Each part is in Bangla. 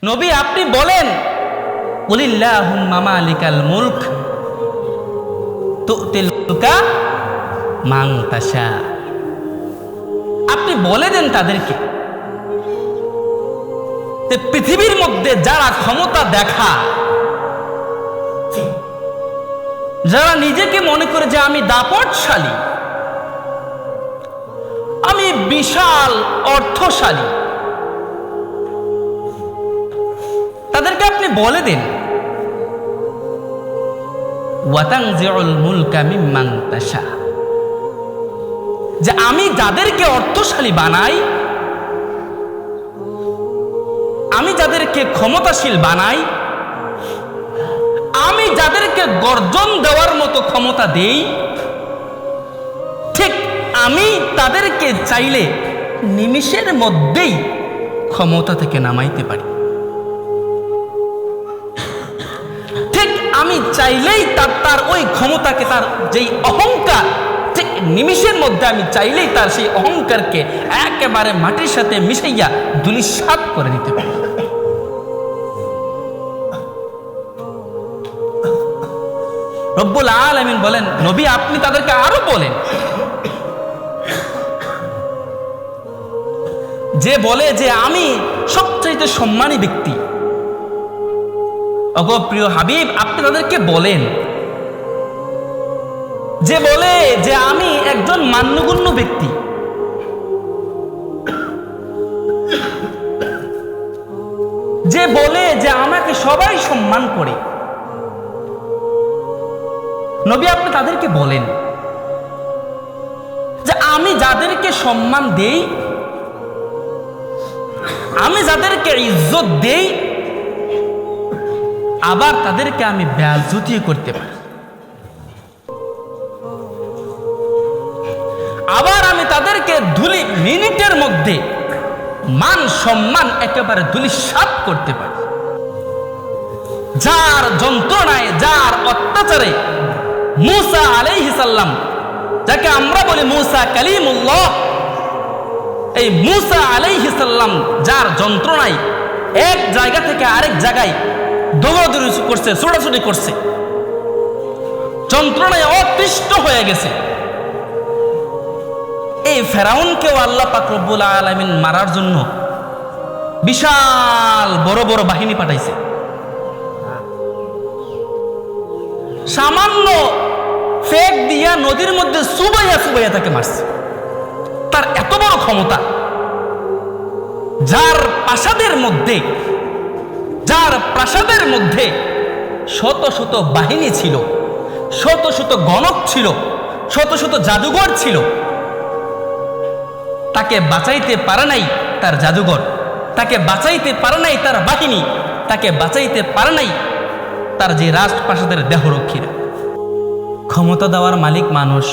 নবী আপনি বলেন, কুলিল্লাহুম্মা মালিকাল মুলক তুতিল মুলকা মান তাশা। আপনি বলে দেন তাদেরকে যে পৃথিবীর মধ্যে যারা ক্ষমতা দেখা, যারা নিজেকে মনে করে যে আমি দাপটশালী, আমি বিশাল অর্থশালী, তাদেরকে আপনি বলে দেন ওয়াতানজিউল মুলকা মিম্মান তাশা, যে আমি যাদেরকে অর্থশালী বানাই, আমি যাদেরকে ক্ষমতাশীল বানাই, আমি যাদেরকে গর্জন দেওয়ার মতো ক্ষমতা দেই, ঠিক আমি তাদেরকে চাইলে নিমিষের মধ্যেই ক্ষমতা থেকে নামাইতে পারি। ঠিক আমি চাইলেই তার ওই ক্ষমতাকে, তার যেই অহংকার, ঠিক নিমিষের মধ্যে আমি চাইলেই তার সেই অহংকারকে একেবারে মাটির সাথে মিশাইয়া ধূলিসাৎ করে দিতে পারি। রব্বুল আলামিন বলেন, নবী আপনি তাদেরকে আরো বলেন, যে বলে যে আমি সবচাইতে সম্মানী ব্যক্তি, ওগো প্রিয় হাবিব আপনি তাদেরকে বলেন, যে বলে যে আমি একজন মান্যগণ্য ব্যক্তি, যে বলে যে আমাকে সবাই সম্মান করে, নবী আপনি তাদেরকে বলেন যে আমি যাদেরকে সম্মান দেই, আমি যাদেরকে ইজ্জত দেই, আবার তাদেরকে আমি বেয়াজ্জতি করতে পারি, আবার আমি তাদেরকে মিনিটের মধ্যে মান সম্মান একেবারে ধূলিসাৎ করতে পারি। যার যন্ত্রণায়, যার অত্যাচারে মূসা আলাইহিস সালাম, যাকে আমরা বলি মূসা কালিমুল্লাহ, এই মূসা আলাইহিস সালাম যার যন্ত্রণায় এক জায়গা থেকে আরেক জায়গায় দৌড়াদৌড়ি করছে, ছোটাছুটি করছে, যন্ত্রণায় অতিষ্ঠ হয়ে গেছে, এই ফেরাউনকেও আল্লাহ পাক রব্বুল আলামিন মারার জন্য বিশাল বড় বড় বাহিনী পাঠাইছে। সামান্য ফেক দিয়া নদীর মধ্যে সুবাইয়া সুবাইয়া তাকে মারছে। তার এত বড় ক্ষমতা, যার প্রাসাদের মধ্যে শত শত বাহিনী ছিল, শত শত গণক ছিল, শত শত জাদুঘর ছিল, তাকে বাঁচাইতে পারে নাই তার জাদুঘর, তাকে বাঁচাইতে পারে নাই তার বাহিনী, তাকে বাঁচাইতে পারে নাই তার যে রাজপ্রাসাদের দেহরক্ষীরা। ক্ষমতা দেওয়ার মালিক মানুষ।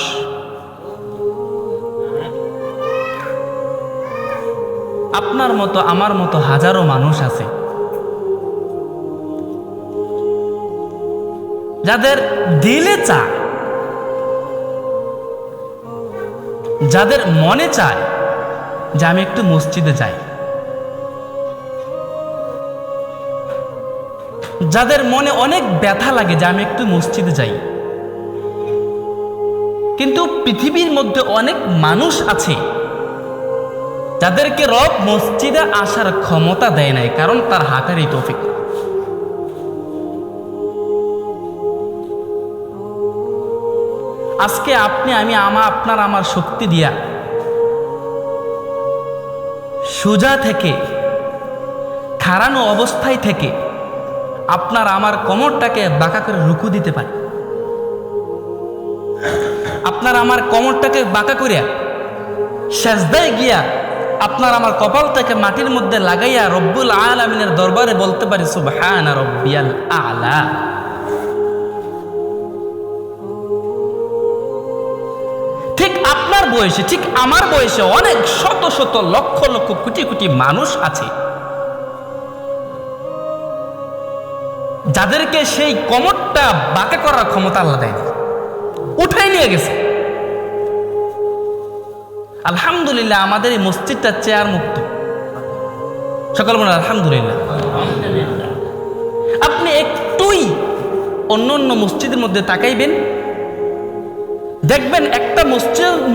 আপনার মতো আমার মতো হাজারো মানুষ আছে যাদের দিলে চায়, যাদের মনে চায় যে আমি একটু মসজিদে যাই, যাদের মনে অনেক ব্যথা লাগে যে আমি একটু মসজিদে যাই, কিন্তু পৃথিবীর মধ্যে অনেক মানুষ আছে যাদেরকে রব মসজিদে আসার ক্ষমতা দেয় নাই, কারণ তার হাতের এই তৌফিক। আজকে আপনি আমি আপনার আমার শক্তি দিয়া সোজা থেকে, খাড়ানো অবস্থায় থেকে আপনার আমার কোমরটাকে বাঁকা করে রুকু দিতে পারি, আপনার আমার কোমরটাকে বাঁকা করিয়া সেজদায় গিয়া আপনার আমার কপালটাকে মাটির মধ্যে লাগাইয়া রব্বুল আলামিনের দরবারে বলতে পারি সুবহানা রাব্বিয়াল আ'লা। ঠিক আপনার বয়সে, ঠিক আমার বয়সে অনেক শত শত লক্ষ লক্ষ কোটি কোটি মানুষ আছে যাদেরকে সেই কোমরটা বাঁকা করার ক্ষমতা আল্লাহ দেয়নি, উঠাই নিয়ে গেছে। আলহামদুলিল্লাহ আমাদের এই মসজিদটা চেয়ার মুক্ত, সকল বলেন আলহামদুলিল্লাহ। আপনি একটুই অন্য অন্য মসজিদের মধ্যে তাকাইবেন, দেখবেন একটা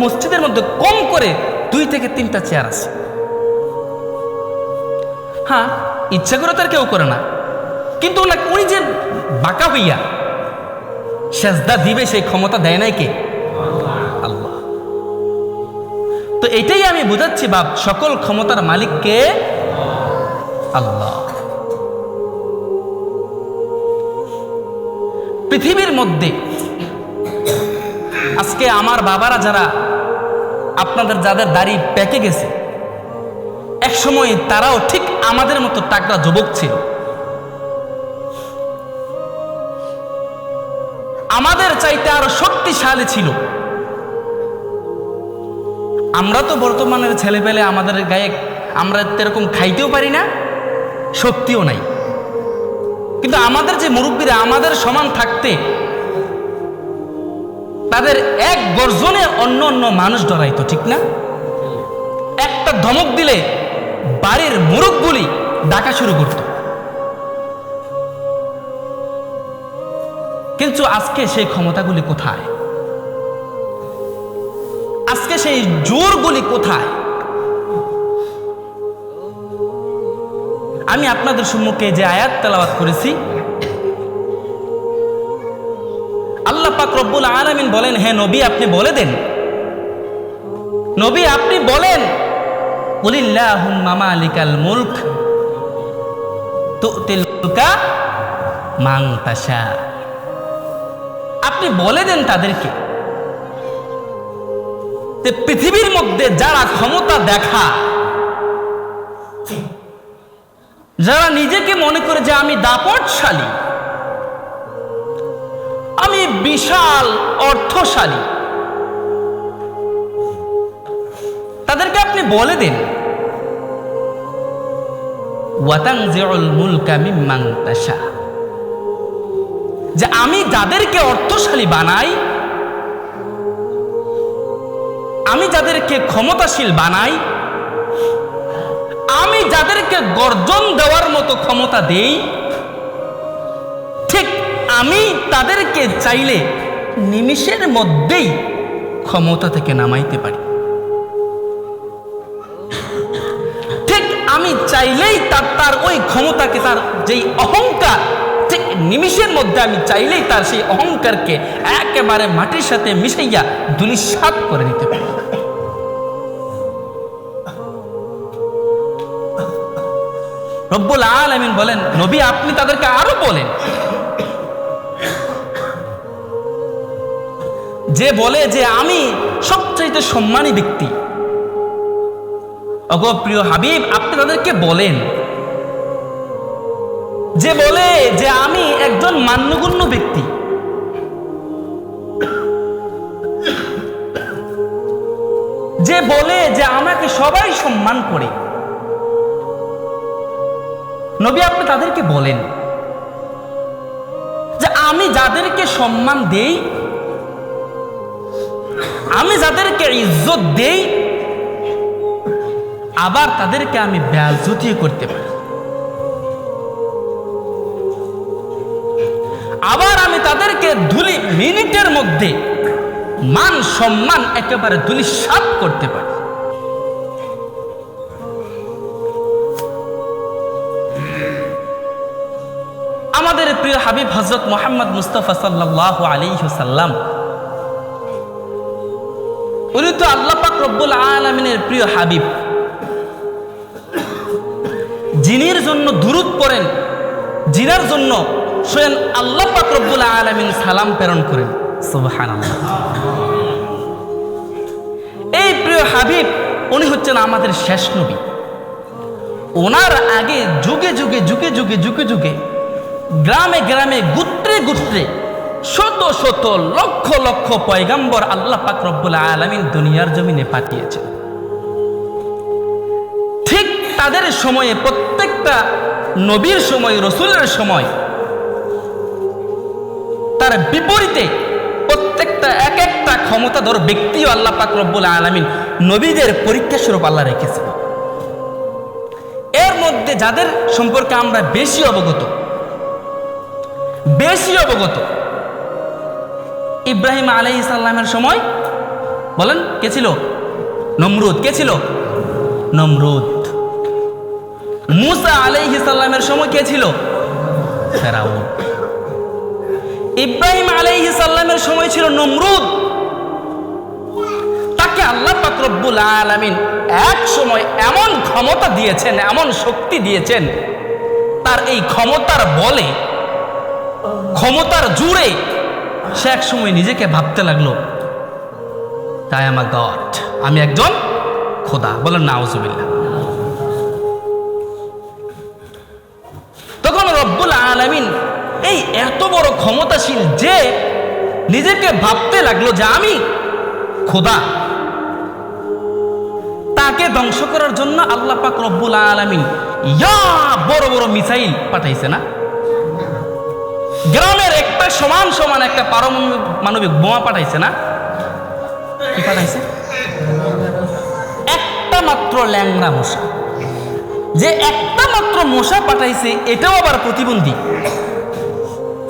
মসজিদের মধ্যে কম করে 2 থেকে 3টা চেয়ার আছে। হ্যাঁ, ইচ্ছা করে তার কেউ করে না, কিন্তু উনি যে বাঁকা হইয়া সেজদা দিবে সেই ক্ষমতা দেয় নাই কে? আল্লাহ। তো এটাই আমি বুঝাচ্ছি বাপ, সকল ক্ষমতার মালিক কে? আল্লাহ। পৃথিবীর মধ্যে আজকে আমার বাবারা যারা, আপনাদের যাদের দাড়ি পেকে গেছে, এক সময় তারাও ঠিক আমাদের মতো টাকরা যুবক ছিল। আমাদের চাইতে আরো শক্তিশালী ছিল। আমরা তো বর্তমানের ছেলে পেলে, আমাদের গায়ে আমরা এরকম খাইতেও পারি না, শক্তিও নাই। কিন্তু আমাদের যে মুরব্বীরা আমাদের সমান থাকতে, তাদের এক গর্জনে অন্য অন্য মানুষ ডরাইতো, ঠিক না? একটা ধমক দিলে বাড়ির মুরব্বুলি ডাকা শুরু করত। কিন্তু আজকে সেই ক্ষমতাগুলি কোথায়? আজকে সেই জোরগুলি কোথায়? আমি আপনাদের সম্মুখে যে আয়াত তেলাওয়াত করেছি, আল্লাহ পাক রব্বুল আলামিন বলেন, হে নবী আপনি বলে দেন, নবী আপনি বলেন, কুলিল্লাহুম্মা মালিকাল মুলক তুতিল মুলকা মান তাশা। আপনি বলে দেন তাদেরকে যে পৃথিবীর মধ্যে যারা ক্ষমতা দেখা, যারা নিজেকে মনে করে যে আমি দাপটশালী, আমি বিশাল অর্থশালী, তাদেরকে আপনি বলে দেন, ওয়াতানজিউল মুলকা মিম্মান তাশা, যে আমি যাদেরকে অর্থশালী বানাই, আমি যাদেরকে ক্ষমতাশীল বানাই, আমি যাদেরকে গর্জন দেওয়ার মতো ক্ষমতা দেই, ঠিক আমি তাদেরকে চাইলে নিমিষের মধ্যেই ক্ষমতা থেকে নামাইতে পারি। ঠিক আমি চাইলেই তার ওই ক্ষমতাকে, তার যেই অহংকার, ঠিক নিমিষের মধ্যে আমি চাইলেই তার সেই অহংকারকে একেবারে মাটির সাথে মিশাইয়া ধূলিসাৎ করে দিতে পারি। রব্বুল আলামিন বলেন, নবী আপনি তাদেরকে আরো বলেন, যে বলে যে আমি সবচাইতে সম্মানী ব্যক্তি, ওগো প্রিয় হাবিব আপনি তাদেরকে বলেন, যে বলে যে আমি একজন মান্যগণ্য ব্যক্তি, যে বলে যে আমাকে সবাই সম্মান করে, নবী আপনি তাদেরকে বলেন যে আমি যাদেরকে সম্মান দেই, আমি যাদেরকে ইজ্জত দেই, আবার তাদেরকে আমি বেয়াজ্জতিও করতে পারি, আবার আমি তাদেরকে মিনিটের মধ্যে মান সম্মান একেবারে ধূলিসাৎ করতে পারি। আমাদের প্রিয় হাবিব হযরত মুহাম্মদ মুস্তাফা সাল্লাল্লাহু আলাইহি ওয়াসাল্লাম, উনি তো আল্লাহ পাক রব্বুল আলামিনের প্রিয় হাবিব, জিনের জন্য দুরূদ পড়েন, জিনার জন্য স্বয়ং আল্লাহ পাক রব্বুল আলামিন সালাম প্রেরণ করেন। সুবহানাল্লাহ। এই প্রিয় হাবিব উনি হচ্ছেন আমাদের শেষ নবী। ওনার আগে যুগে যুগে যুগে যুগে যুগে যুগে গ্রামে গ্রামে গোত্রে গোত্রে শত শত লক্ষ লক্ষ পয়গাম্বর আল্লাহ পাক রব্বুল আলামিন দুনিয়ার জমিনে পাঠিয়েছেন। ঠিক তাদের সময়ে, প্রত্যেকটা নবীর সময়, রসুলের সময়, তার বিপরীতে প্রত্যেকটা এক একটা ক্ষমতাধর ব্যক্তিও আল্লাহ পাক রব্বুল আলামিন নবীদের পরীক্ষা স্বরূপ আল্লাহ রেখেছেন। এর মধ্যে মধ্যে যাদের সম্পর্কে আমরা বেশি অবগত, ইব্রাহিম আলাইহিস সালামের সময় বলেন কে ছিল? নমরুদ। কে ছিল? নমরুদ। মুসা আলাইহিস সালামের সময় কে ছিল? ফেরাউন। ইব্রাহিম আলাইহিস সালামের সময় ছিল নমরুদ। তাকে আল্লাহ পাক রব্বুল আলামিন এক সময় এমন ক্ষমতা দিয়েছেন, এমন শক্তি দিয়েছেন, তার এই ক্ষমতার বলে, ক্ষমতার জোরে সে এক সময় নিজেকে ভাবতে লাগলো, আই অ্যাম আ গড, আমি একজন খোদা। বলেন নাউজুবিল্লাহ। তখন রব্বুল আলামিন এই এত বড় ক্ষমতাশীল যে নিজেকে ভাবতে লাগলো যে আমি খোদা, তাকে ধ্বংস করার জন্য আল্লাহ পাক রব্বুল আলামিন বড় বড় মিসাইল পাঠাইছে না? গ্রামের একটা সমান সমান একটা পারমাণবিক বোমা পাঠাইছে না? কি পাঠাইছে? একটা মাত্র ল্যাংড়া মশা, যে একটা মাত্র মশা পাঠাইছে এটাও আবার প্রতিবন্ধী,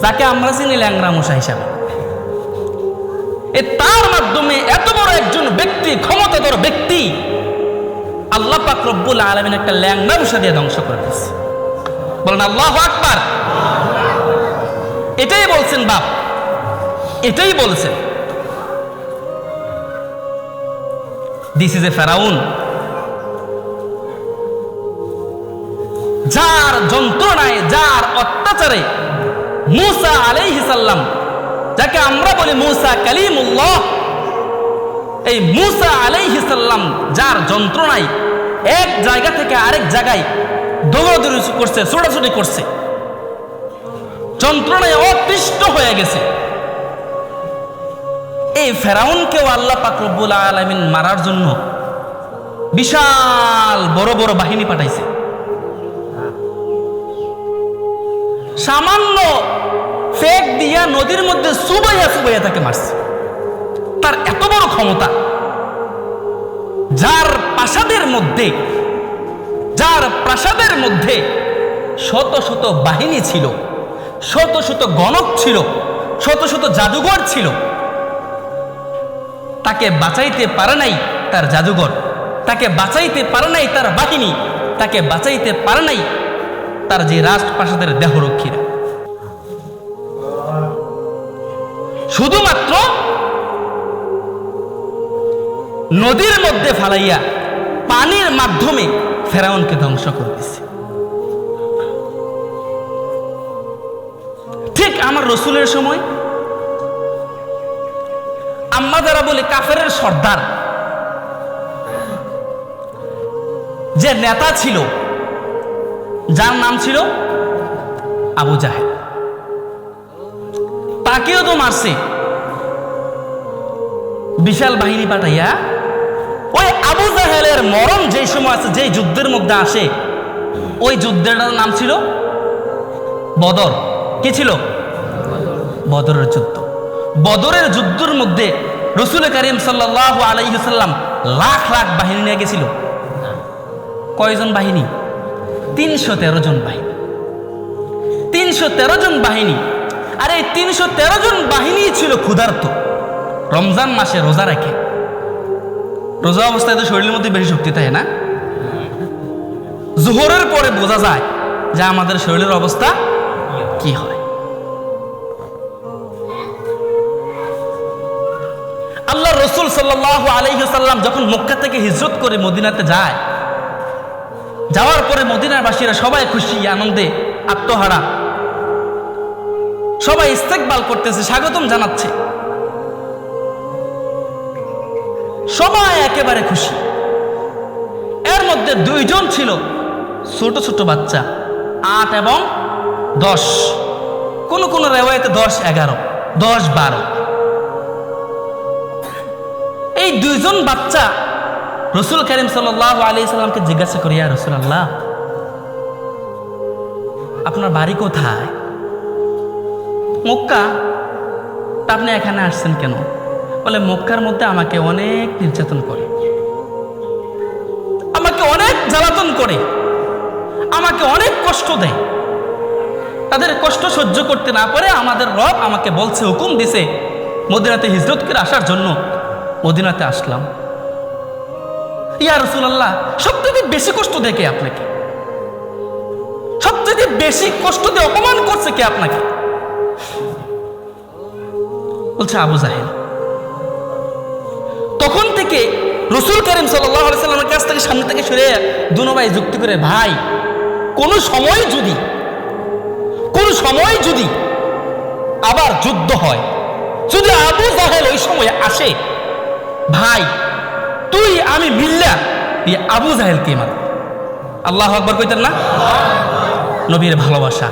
যাকে আমরা চিনি ল্যাংড়া মশা হিসাবে। তার মাধ্যমে এত বড় একজন ব্যক্তি, ক্ষমতাধর ব্যক্তি, আল্লাহ পাক রব্বুল আলামিন একটা ল্যাংড়া মশা দিয়ে ধ্বংস করে দিয়েছে। বলেন আল্লাহু আকবার। এটাই বলছেন বাপ, এটাই বলছেন। দিস ইজ এ ফেরাউন, যার যন্ত্রণায়, যার অত্যাচারে মুসা আলাইহিস সালাম, যাকে আমরা বলি মুসা কালিমুল্লাহ, এই মুসা আলাইহিস সালাম যার যন্ত্রণায় এক জায়গা থেকে আরেক জায়গায় দৌড়াদৌড়ি করছে, ছোটাছুটি করছে, যন্ত্রণায় অতিষ্ঠ হয়ে গেছে, এই ফেরাউনকেও আল্লাহ পাক রব্বুল আলামিন মারার জন্য বিশাল বড় বড় বাহিনী পাঠাইছে। সামান্য ফেক দিয়া নদীর মধ্যে সুবাইয়া সুবাইয়া তাকে মারছে। তার এত বড় ক্ষমতা, যার প্রাসাদের মধ্যে শত শত বাহিনী ছিল, শত শত গণক ছিল, শত শত জাদুঘর ছিল, তাকে বাঁচাইতে পারে নাই তার জাদুঘর, তাকে বাঁচাইতে পারে নাই তার বাহিনী, তাকে বাঁচাইতে পারে নাই তার যে রাজপ্রাসাদের দেহরক্ষীরা। শুধুমাত্র নদীর মধ্যে ফালাইয়া পানির মাধ্যমে ফেরাউনকে ধ্বংস করতেছে। ঠিক আমার রসুলের সময় আমরা যারা বলি কাফেরের সর্দার, যে নেতা ছিল, যার নাম ছিল আবু জাহেল, তাকেও তো মারছে বিশাল বাহিনী পাঠাইয়া। ওই আবু জাহেলের মরণ যেই সময় আছে, যেই যুদ্ধের মধ্যে আসে, ওই যুদ্ধের নাম ছিল বদর। কি ছিল? বদরের যুদ্ধ। বদরের যুদ্ধের মধ্যে রসুল করিম সাল্লাল্লাহু আলাইহি সাল্লাম লাখ লাখ বাহিনী নিয়ে গেছিল। কয়জন বাহিনী? 313 জন বাহিনী। 313 জন বাহিনী। আর এই 313 জন বাহিনী ছিল ক্ষুধার্ত, রমজান মাসে রোজা রাখে। রোজা অবস্থায় তো শরীরের মধ্যে বেশি শক্তি থাকে না? জোহরের পরে বোঝা যায় যে আমাদের শরীরের অবস্থা কি হয়। আল্লাহ রসুল সাল্লাল্লাহু আলাইহি সাল্লাম যখন মক্কা থেকে হিজরত করে মদিনাতে যায়, যাওয়ার পরে মদিনার বাসীরা সবাই খুশি, আনন্দে আত্মহারা, সবাই ইস্তেকবাল করতেছে, স্বাগতম জানাচ্ছে, সবাই একেবারে খুশি। এর মধ্যে 2 জন ছিল ছোট ছোট বাচ্চা, 8 এবং 10, কোন কোন রেওয়ায়েতে 10, 11, 10, 12। এই 2 জন বাচ্চা রসুল করিম সাল্লাল্লাহু আলাইহি সাল্লামকে জিজ্ঞাসা করি, ইয়া রাসূলুল্লাহ, আপনার বাড়ি কোথায়? মক্কা। তা আপনি এখানে আসছেন কেন? বলে, মক্কার মধ্যে আমাকে অনেক নির্যাতন করে, আমাকে অনেক জ্বালাতন করে, আমাকে অনেক কষ্ট দেয়। তাদের কষ্ট সহ্য করতে না পারে আমাদের রব আমাকে বলছে, হুকুম দিছে মদিনাতে হিজরত করে আসার জন্য। মদিনাতে আসলাম। ইয়া রাসূলুল্লাহ, সবথেকে বেশি কষ্ট দেয় কে আপনাকে? সবথেকে বেশি কষ্ট দিয়ে অপমান করছে কে আপনাকে? বলছে আবু জাহেল। তখন থেকে রাসূল করিম সাল্লাল্লাহু আলাইহি সাল্লামের কাছ থেকে সামনে থেকে সরে দুনো ভাই যুক্তি করে, ভাই কোনো সময় যদি আবার যুদ্ধ হয়, যদি আবু জাহেল ওই সময় আসে, ভাই তুই আমি মিল্লা দিয়ে আবু জাহেলকে মার। আল্লাহু আকবার কইতেন না? নবীর ভালোবাসা,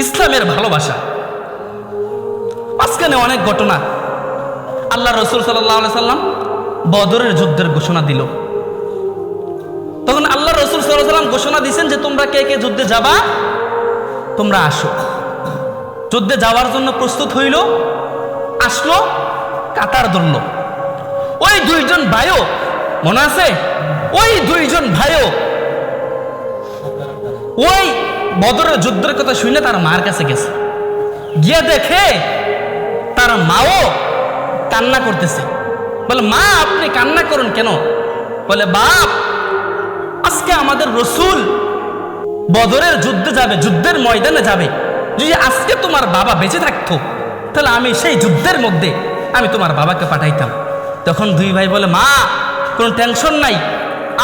ইসলামের ভালোবাসা। মাঝখানে অনেক ঘটনা। আল্লাহ রাসূল সাল্লাল্লাহু আলাইহি সাল্লাম বদরের যুদ্ধের ঘোষণা দিল। তখন আল্লাহ রাসূল সাল্লাল্লাহু আলাইহি সাল্লাম ঘোষণা দিয়েছেন যে তোমরা কে কে যুদ্ধে যাবা, তোমরা আসো। যুদ্ধে যাওয়ার জন্য প্রস্তুত হইল, আসলো, কাতার ধরল। ওই দুইজন ভাইও মনে আছে, ওই দুইজন ভাইও ওই বদরের যুদ্ধের কথা শুনে তার মার কাছে গেছে। গিয়ে দেখে তার মাও কান্না করতেছে। বলে, মা আপনি কান্না করুন কেন? বলে, বাপ আজকে আমাদের রাসূল বদরের যুদ্ধে যাবে, যুদ্ধের ময়দানে যাবে। যদি আজকে তোমার বাবা বেঁচে থাকতো তাহলে আমি সেই যুদ্ধের মধ্যে আমি তোমার বাবাকে পাঠাইতাম। তখন দুই ভাই বলে, মা কোনো টেনশন নাই,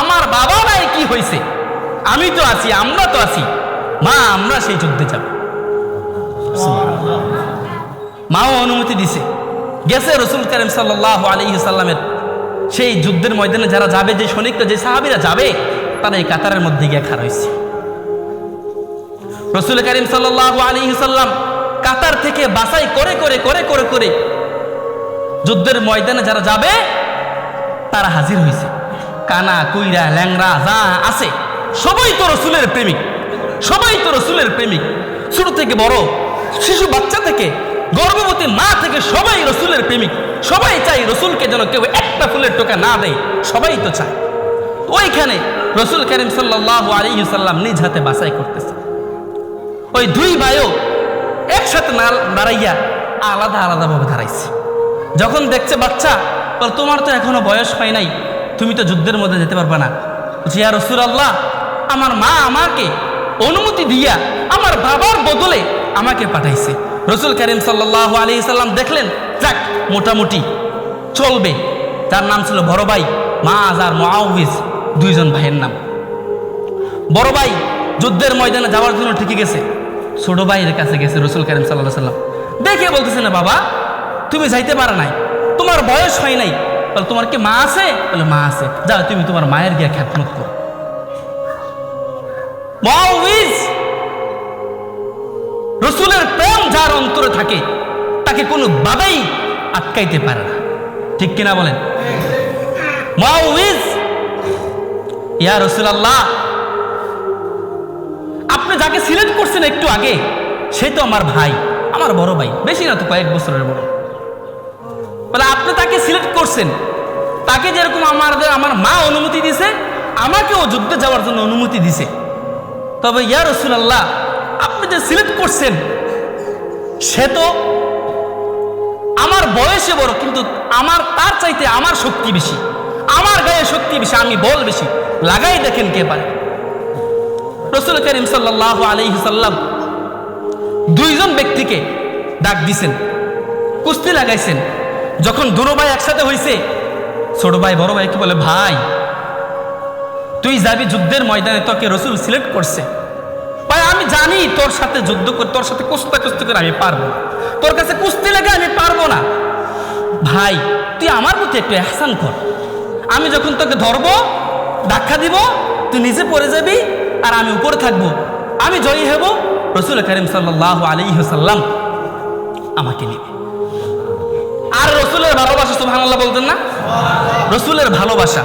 আমার বাবা নাই কি হয়েছে, আমি তো আছি, আমরা তো আছি, মা আমরা সেই যুদ্ধে যাব। মাও অনুমতি দিছে। গেছে রাসূল করিম সাল্লাল্লাহু আলাইহি সাল্লামের সেই যুদ্ধের ময়দানে যারা যাবে, যে সৈনিকরা, যে সাহাবীরা যাবে, তারা এই কাতারের মধ্যে গিয়ে খাড়া হয়েছে। রাসূল করিম সাল্লাল্লাহু আলাইহি সাল্লাম কাতার থেকে বাছাই করে করে করে করে করে যুদ্ধের ময়দানে যারা যাবে তারা হাজির হয়েছে। কানা কুইরা ল্যাংরা যা আছে সবাই তো রাসূলের প্রেমিক, সবাই তো রাসূলের প্রেমিক। ছোট থেকে বড়, শিশু বাচ্চা থেকে গর্ভবতী মা থেকে সবাই রাসূলের প্রেমিক। সবাই চাই রাসূলকে যেন কেউ একটা ফুলের টোকা না দেয়, সবাই তো চায়। ওইখানে রাসূল করিম সাল্লাল্লাহু আলাইহি সাল্লাম নিজ হাতে বাছাই করতেছে। ওই দুই ভাইও একসাথে না দাঁড়াইয়া আলাদা আলাদা ভাবে দাঁড়াইছে। যখন দেখছে বাচ্চা, বল তোমার তো এখনো বয়স হয় নাই, তুমি তো যুদ্ধের মধ্যে যেতে পারবে না। ইয়া রাসূলুল্লাহ, আমার মা আমাকে অনুমতি দিয়া আমার বাবার বদলে আমাকে পাঠাইছে। রাসূল করিম সাল্লাল্লাহু আলাইহি সাল্লাম দেখলেন, যাক মোটামুটি চলবে। তার নাম ছিল বড় ভাই মাআজ আর মুআউযিজ, দুইজন ভাইয়ের নাম। বড় ভাই যুদ্ধের ময়দানে যাওয়ার জন্য ঠিকই গেছে। ছোট ভাইয়ের কাছে গেছে রাসূল করিম সাল্লাল্লাহু আলাইহি সাল্লাম। দেখে বলতেছে, না বাবা তুমি যাইতে পারো নাই, তোমার বয়স হয় নাই। বলে, তোমার কি মা আছে? বলে, মা আছে, যাও তুমি তোমার মায়ের গিয়ে খেদমত করো। মুআউযিজ, রাসূলের প্রেম যার অন্তরে থাকে তাকে কোনো ভাবেই আটকাইতে পারে না, ঠিক কিনা বলেন? মুআউযিজ, ইয়া রাসূলুল্লাহ, আপনি যাকে সিলেক্ট করছেন একটু আগে, সে তো আমার ভাই, আমার বড় ভাই, বেশি না তো কয়েক বছরের বড়। বলে, আপনি তাকে সিলেক্ট করছেন, তাকে যেরকম আমার মা অনুমতি দিছে, আমাকেও যুদ্ধে যাওয়ার জন্য অনুমতি দিছে। তবে ইয়া রাসূলুল্লাহ, আপনি যে সিলেক্ট করছেন সে তো আমার বয়সে বড়, কিন্তু আমার তার চাইতে আমার শক্তি বেশি, আমার গায়ে শক্তি বেশি, আমি বল বেশি, লাগাই দেখেন কে পারে। রাসূল করিম সাল্লাল্লাহু আলাইহি সাল্লাম দুইজন ব্যক্তিকে ডাক দিছেন, কুস্তি লাগাইছেন। যখন দুনো ভাই একসাথে হয়েছে, ছোট ভাই বড় ভাইকে বলে, ভাই তুই যাবি যুদ্ধের ময়দানে, তোকে রাসূল সিলেক্ট করছে। ভাই আমি জানি তোর সাথে যুদ্ধ করে, তোর সাথে কুস্তি করে আমি পারবো না, তোর কাছে কুস্তি লেগে আমি পারবো না। ভাই তুই আমার প্রতি একটু ইহসান কর, আমি যখন তোকে ধরবো, ধাক্কা দিব, তুই নিচে পড়ে যাবি আর আমি উপরে থাকবো, আমি জয়ী হব, রাসূল করিম সাল্লাল্লাহু আলাইহি সাল্লাম আমাকে নেবে। আর রাসূলের ভালোবাসা, সুবহানাল্লাহ বলতেন না? রাসূলের ভালোবাসা,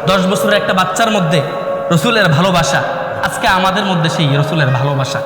10 বছরের একটা বাচ্চার মধ্যে রাসূলের ভালোবাসা, আজকে আমাদের মধ্যে সেই রাসূলের ভালোবাসা।